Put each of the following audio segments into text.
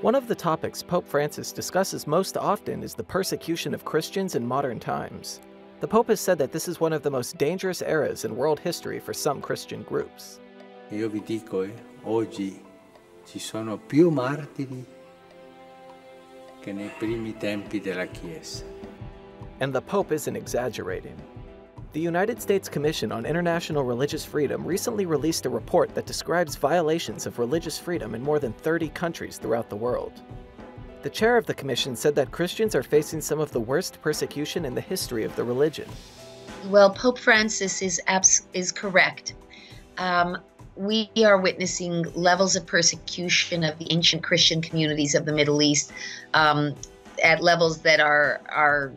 One of the topics Pope Francis discusses most often is the persecution of Christians in modern times. The Pope has said that this is one of the most dangerous eras in world history for some Christian groups. Io vi dico, oggi ci sono più martiri che nei primi tempi della Chiesa. And the Pope isn't exaggerating. The United States Commission on International Religious Freedom recently released a report that describes violations of religious freedom in more than 30 countries throughout the world. The chair of the commission said that Christians are facing some of the worst persecution in the history of the religion. Well, Pope Francis is correct. We are witnessing levels of persecution of the ancient Christian communities of the Middle East at levels that are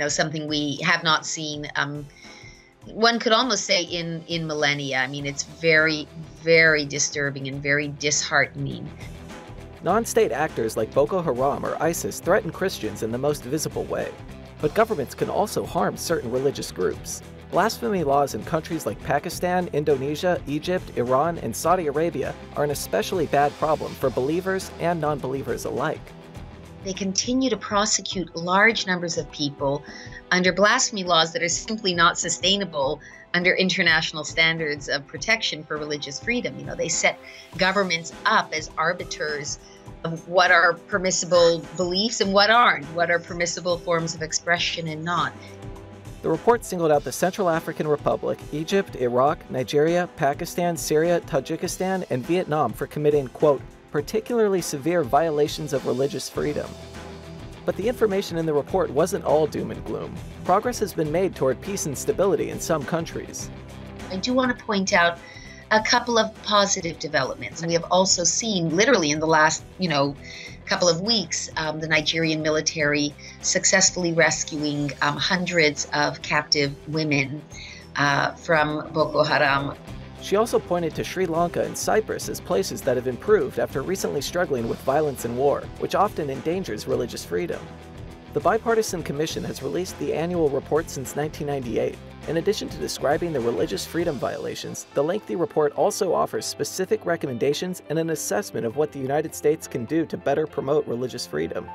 something we have not seen. One could almost say in millennia. I mean, it's very, very disturbing and very disheartening. Non-state actors like Boko Haram or ISIS threaten Christians in the most visible way, but governments can also harm certain religious groups. Blasphemy laws in countries like Pakistan, Indonesia, Egypt, Iran, and Saudi Arabia are an especially bad problem for believers and non-believers alike. They continue to prosecute large numbers of people under blasphemy laws that are simply not sustainable under international standards of protection for religious freedom. They set governments up as arbiters of what are permissible beliefs and what aren't, what are permissible forms of expression and not. The report singled out the Central African Republic, Egypt, Iraq, Nigeria, Pakistan, Syria, Tajikistan, and Vietnam for committing, quote, particularly severe violations of religious freedom. But the information in the report wasn't all doom and gloom. Progress has been made toward peace and stability in some countries. I do want to point out a couple of positive developments. We have also seen, literally in the last, couple of weeks, the Nigerian military successfully rescuing hundreds of captive women from Boko Haram. She also pointed to Sri Lanka and Cyprus as places that have improved after recently struggling with violence and war, which often endangers religious freedom. The Bipartisan Commission has released the annual report since 1998. In addition to describing the religious freedom violations, the lengthy report also offers specific recommendations and an assessment of what the United States can do to better promote religious freedom.